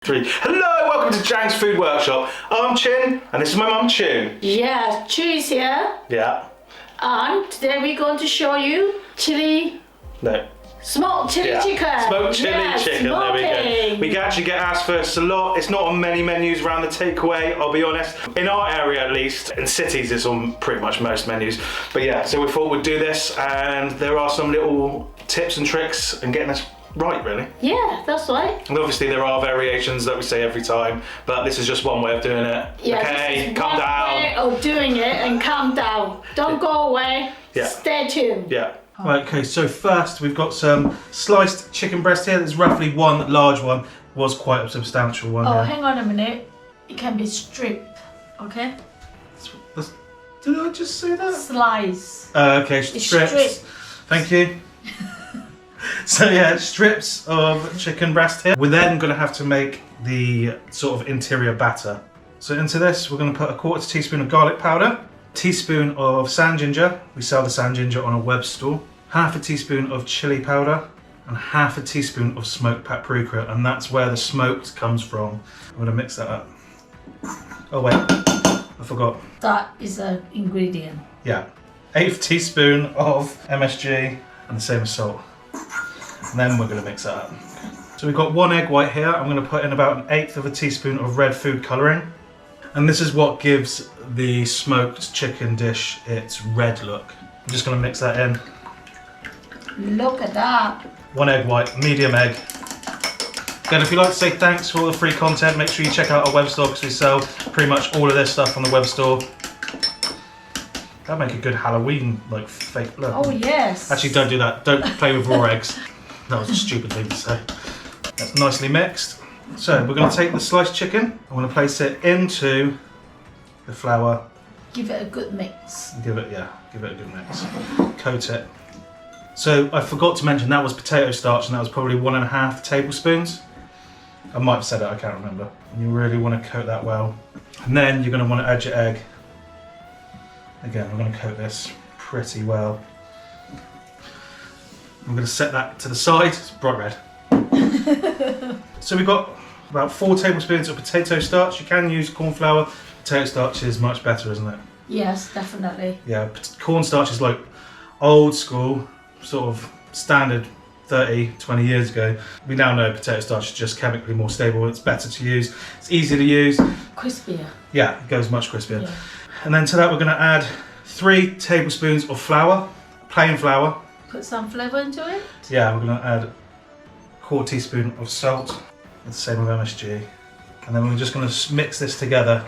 Three. Hello, welcome to Ziangs Food Workshop. I'm Chin, and this is my mum Choo. Yeah, Choo is here. Yeah. And today we're going to show you chili. No. Smoked chili chicken. Smoked chili chicken, smoking. There we go. We actually get asked for this a lot. It's not on many menus around the takeaway, I'll be honest. In our area at least, in cities it's on pretty much most menus. But yeah, so we thought we'd do this, and there are some little tips and tricks in getting this right, really. Yeah, that's right. And obviously there are variations that we say every time, but this is just one way of doing it. Yeah, okay, calm down. Way of doing it, and calm down. Don't go away. Yeah. Stay tuned. Yeah. Right, okay, so first we've got some sliced chicken breast here. There's roughly one large one, was quite a substantial one. Oh, here. hang on a minute. It can be stripped, okay? Did I just say that? Slice. Okay, strips. Thank you. So yeah, strips of chicken breast here. We're then going to have to make the sort of interior batter. So into this, we're going to put a 1/4 teaspoon of garlic powder, teaspoon of sand ginger. We sell the sand ginger on a web store. 1/2 teaspoon of chili powder, and 1/2 teaspoon of smoked paprika, and that's where the smoked comes from. I'm going to mix that up. Oh wait, I forgot. That is an ingredient. Yeah, 1/8 teaspoon of MSG, and the same as salt. And then we're going to mix that up. So we've got 1 egg white here. I'm going to put in about 1/8 teaspoon of red food colouring. And this is what gives the smoked chicken dish its red look. I'm just going to mix that in. Look at that. 1 egg white, medium egg. Again, if you'd like to say thanks for all the free content, make sure you check out our web store because we sell pretty much all of this stuff on the web store. That'd make a good Halloween like fake look. Oh yes. Actually, don't do that. Don't play with raw eggs. That was a stupid thing to say. That's nicely mixed. So we're going to take the sliced chicken. I'm going to place it into the flour. Give it a good mix. Give it a good mix. Coat it. So I forgot to mention that was potato starch, and that was probably 1.5 tablespoons. I might have said it, I can't remember. And you really want to coat that well. And then you're going to want to add your egg. Again, I'm going to coat this pretty well. I'm going to set that to the side. It's bright red. So we've got about 4 tablespoons of potato starch. You can use corn flour. Potato starch is much better, isn't it? Yes, definitely. Yeah, corn starch is like old school, sort of standard 30, 20 years ago. We now know potato starch is just chemically more stable. It's better to use. It's easier to use. Crispier. Yeah, it goes much crispier. Yeah. And then to that we're going to add 3 tablespoons of flour, plain flour. Put some flavour into it. Yeah, we're going to add 1/4 teaspoon of salt, the same with MSG. And then we're just going to mix this together.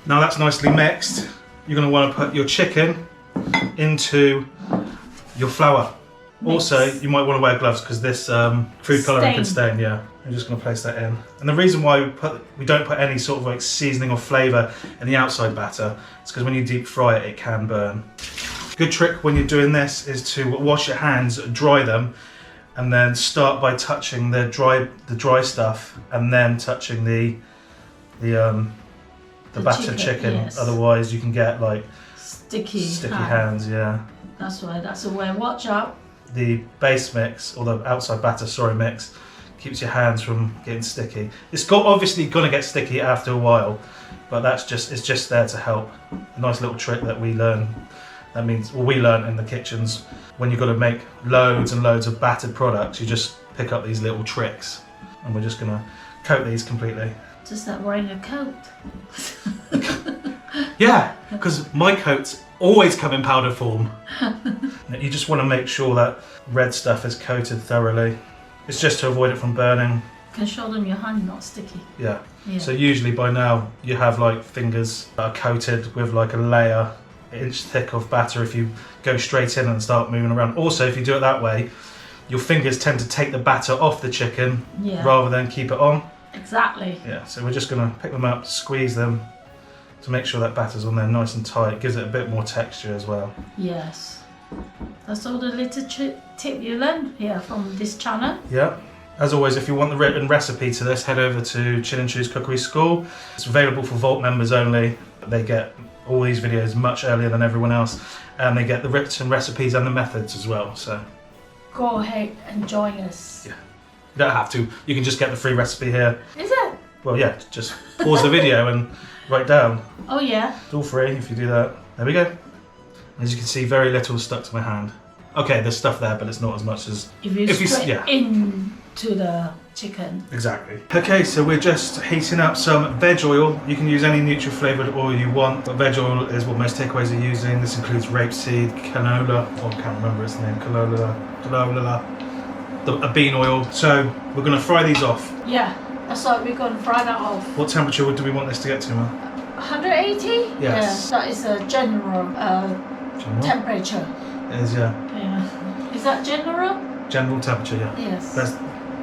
Now that's nicely mixed, you're going to want to put your chicken into your flour. Mix. Also, you might want to wear gloves because this food colouring can stain, yeah. I'm just going to place that in. And the reason why we don't put any sort of like seasoning or flavour in the outside batter is because when you deep fry it, it can burn. Good trick when you're doing this is to wash your hands, dry them, and then start by touching the dry stuff, and then touching the battered chicken. Yes. Otherwise, you can get like sticky hands. Yeah. That's right. That's the way. Watch out. The base mix or the outside batter, mix keeps your hands from getting sticky. It's obviously going to get sticky after a while, but it's just there to help. A nice little trick that we learn. That means, well, we learn in the kitchens when you've got to make loads and loads of battered products, you just pick up these little tricks, and we're just going to coat these completely. Just like wearing a coat. Yeah, because my coats always come in powder form. You just want to make sure that red stuff is coated thoroughly. It's just to avoid it from burning. You can show them your hand not sticky. Yeah. Yeah. So usually by now you have like fingers that are coated with like a layer inch thick of batter if you go straight in and start moving around. Also, if you do it that way, your fingers tend to take the batter off the chicken rather than keep it on. Exactly. Yeah, so we're just going to pick them up, squeeze them to make sure that batter's on there nice and tight. It gives it a bit more texture as well. Yes. That's all the little tip you learn here from this channel. Yeah. As always, if you want the written recipe to this, head over to Chilli and Choo's Cookery School. It's available for Vault members only. They get all these videos much earlier than everyone else, and they get the written recipes and the methods as well. So go ahead and join us. Yeah. You don't have to. You can just get the free recipe here. Is it? Well, yeah, just pause the video and write down. Oh yeah. It's all free if you do that. There we go. As you can see, very little stuck to my hand. Okay, there's stuff there, but it's not as much as If you straight into the chicken. Exactly. Okay, so we're just heating up some veg oil. You can use any neutral-flavoured oil you want, but veg oil is what most takeaways are using. This includes rapeseed, canola, I can't remember its name, a bean oil. So we're going to fry these off. Yeah, so we're going to fry that off. What temperature do we want this to get to, Ma? 180? Yes. Yeah, that is a general temperature. It is, yeah. Yeah. Is that general? General temperature, yeah. Yes.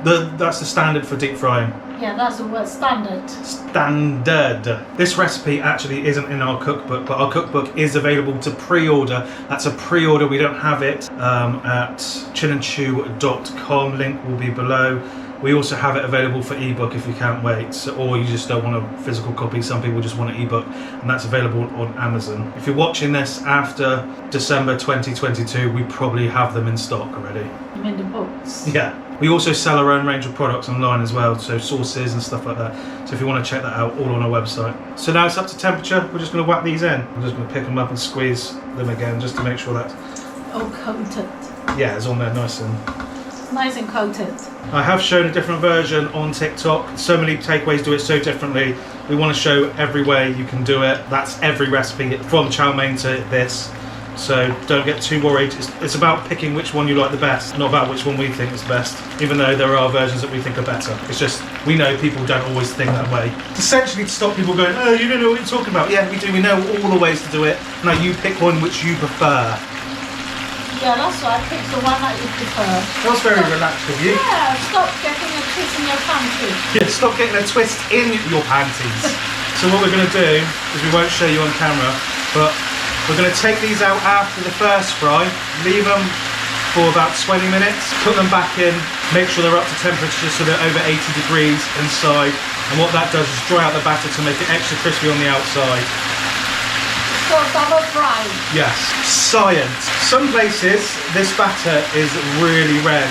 That's the standard for deep frying. Yeah, that's the word standard. Standard. This recipe actually isn't in our cookbook, but our cookbook is available to pre-order. That's a pre-order. We don't have it at chillandchew.com. Link will be below. We also have it available for ebook if you can't wait, or you just don't want a physical copy. Some people just want an ebook, and that's available on Amazon. If you're watching this after December 2022, we probably have them in stock already. You mean the books? Yeah. We also sell our own range of products online as well, so sauces and stuff like that. So if you want to check that out, all on our website. So now it's up to temperature. We're just going to whack these in. I'm just going to pick them up and squeeze them again, just to make sure that. Oh, coated. Yeah, it's on there nice and. Nice and coated. I have shown a different version on TikTok. So many takeaways do it so differently. We want to show every way you can do it. That's every recipe from chow mein to this. So don't get too worried. It's about picking which one you like the best, not about which one we think is best, even though there are versions that we think are better. It's just, we know people don't always think that way. Essentially to stop people going, oh, you don't know what you're talking about. Yeah, we do. We know all the ways to do it. Now you pick one which you prefer. Yeah, that's why I picked the one that you prefer. That was very relaxed of you. Yeah, stop getting a twist in your panties. Yeah, stop getting a twist in your panties. So what we're going to do is we won't show you on camera, but we're going to take these out after the first fry, leave them for about 20 minutes, put them back in, make sure they're up to temperature so they're over 80 degrees inside, and what that does is dry out the batter to make it extra crispy on the outside. So double fry. Yes. Science. Some places this batter is really red.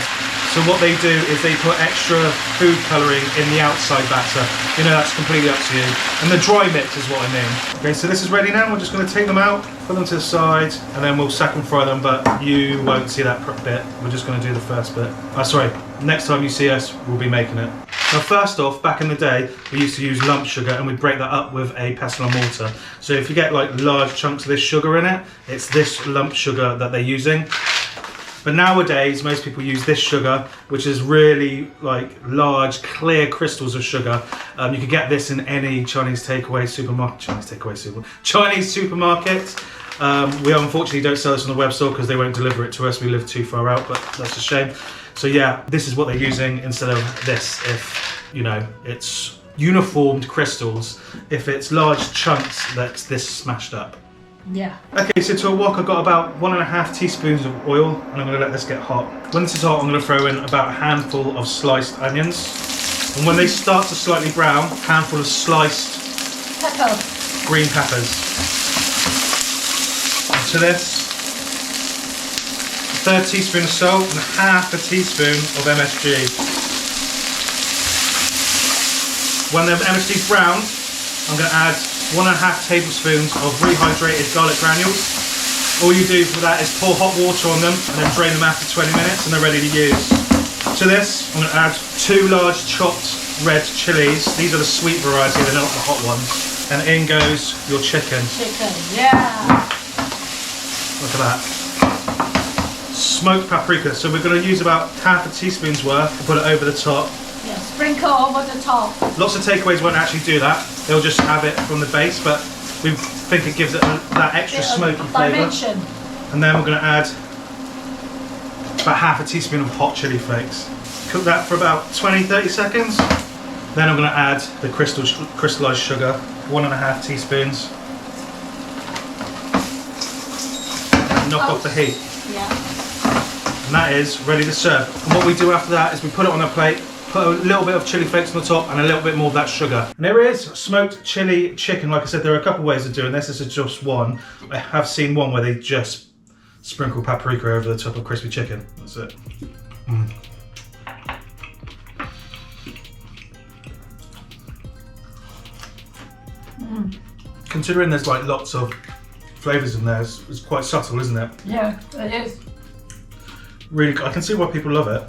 So what they do is they put extra food colouring in the outside batter. You know, that's completely up to you. And the dry mix is what I mean. Okay, so this is ready now. We're just going to take them out, put them to the side, and then we'll second fry them, but you won't see that bit. We're just going to do the first bit. Sorry, next time you see us, we'll be making it. Now first off, back in the day, we used to use lump sugar and we'd break that up with a pestle and mortar. So if you get like large chunks of this sugar in it, it's this lump sugar that they're using. But nowadays, most people use this sugar, which is really like large, clear crystals of sugar. You can get this in any Chinese takeaway supermarket. Chinese supermarket. We unfortunately don't sell this on the web store because they won't deliver it to us. We live too far out, but that's a shame. So yeah, this is what they're using instead of this. If, you know, it's uniformed crystals. If it's large chunks, that's this smashed up. Yeah. Okay, so to a wok I've got about 1.5 teaspoons of oil, and I'm going to let this get hot. When this is hot, I'm going to throw in about a handful of sliced onions. And when they start to slightly brown, a handful of sliced green peppers. And to this, a third teaspoon of salt and half a teaspoon of MSG. When the MSG's browned, I'm going to add 1.5 tablespoons of rehydrated garlic granules. All you do for that is pour hot water on them and then drain them after 20 minutes and they're ready to use. To this, I'm going to add 2 large chopped red chillies. These are the sweet variety, they're not the hot ones. And in goes your chicken. Chicken, yeah. Look at that. Smoked paprika. So we're going to use about half a teaspoon's worth and put it over the top. Yeah, sprinkle over the top. Lots of takeaways won't actually do that. They'll just have it from the base, but we think it gives it that extra smoky flavour. And then we're going to add about half a teaspoon of hot chili flakes. Cook that for about 20-30 seconds. Then I'm going to add the crystallised sugar, 1.5 teaspoons. And knock off the heat. Yeah. And that is ready to serve. And what we do after that is we put it on a plate, put a little bit of chili flakes on the top and a little bit more of that sugar. And there is smoked chili chicken. Like I said, there are a couple ways of doing this. This is just one. I have seen one where they just sprinkle paprika over the top of crispy chicken. That's it. Considering there's like lots of flavours in there, it's quite subtle, isn't it? Yeah, it is. Really, I can see why people love it.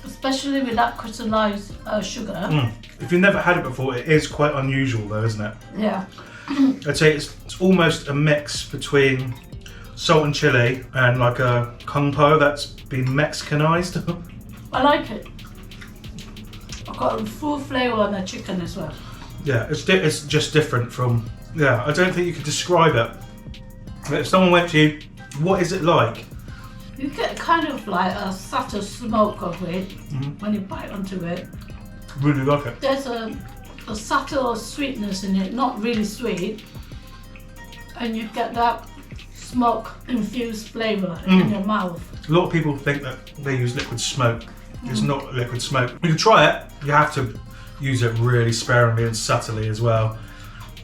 Especially with that crystallized sugar. If you've never had it before, it is quite unusual though, isn't it? Yeah. I'd say it's almost a mix between salt and chili and like a kung po that's been Mexicanized. I like it. I've got a full flavour on the chicken as well. Yeah, it's just different from, yeah, I don't think you could describe it. If someone went to you, what is it like? You get kind of like a subtle smoke of it when you bite onto it. Really like it. There's a subtle sweetness in it, not really sweet. And you get that smoke infused flavour in your mouth. A lot of people think that they use liquid smoke. It's not liquid smoke. You can try it, you have to use it really sparingly and subtly as well.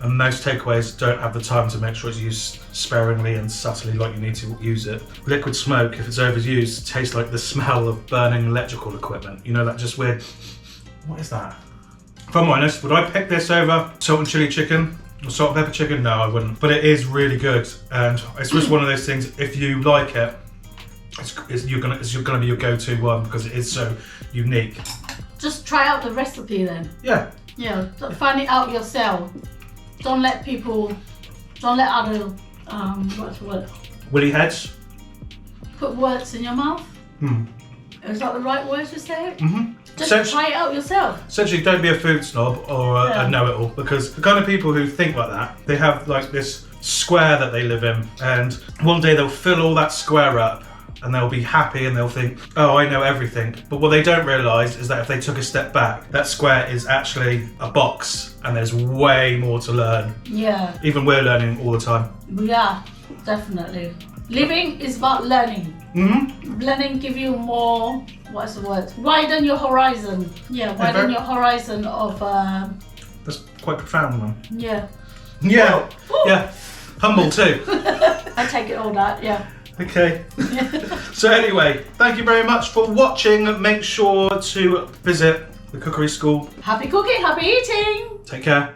And most takeaways don't have the time to make sure it's used sparingly and subtly like you need to use it. Liquid smoke, if it's overused, tastes like the smell of burning electrical equipment. You know, that just weird, what is that? If I'm honest, would I pick this over salt and chili chicken? Or salt and pepper chicken? No, I wouldn't. But it is really good. And it's just one of those things, if you like it, it's gonna be your go-to one because it is so unique. Just try out the recipe then. Yeah. Yeah, find it out yourself. Don't let other, what's the word? Willy heads. Put words in your mouth. Is that the right word to say it? Just try it out yourself. Essentially, don't be a food snob or a know-it-all, because the kind of people who think like that, they have like this square that they live in, and one day they'll fill all that square up and they'll be happy and they'll think, oh, I know everything. But what they don't realise is that if they took a step back, that square is actually a box and there's way more to learn. Yeah. Even we're learning all the time. Yeah, definitely. Living is about learning. Learning give you more, what's the word? Widen your horizon. Yeah, widen your horizon of... That's quite profound, man. Yeah. Yeah, yeah. Humble too. I take it all that, yeah. Okay. So anyway, thank you very much for watching. Make sure to visit the cookery school. Happy cooking, happy eating. Take care.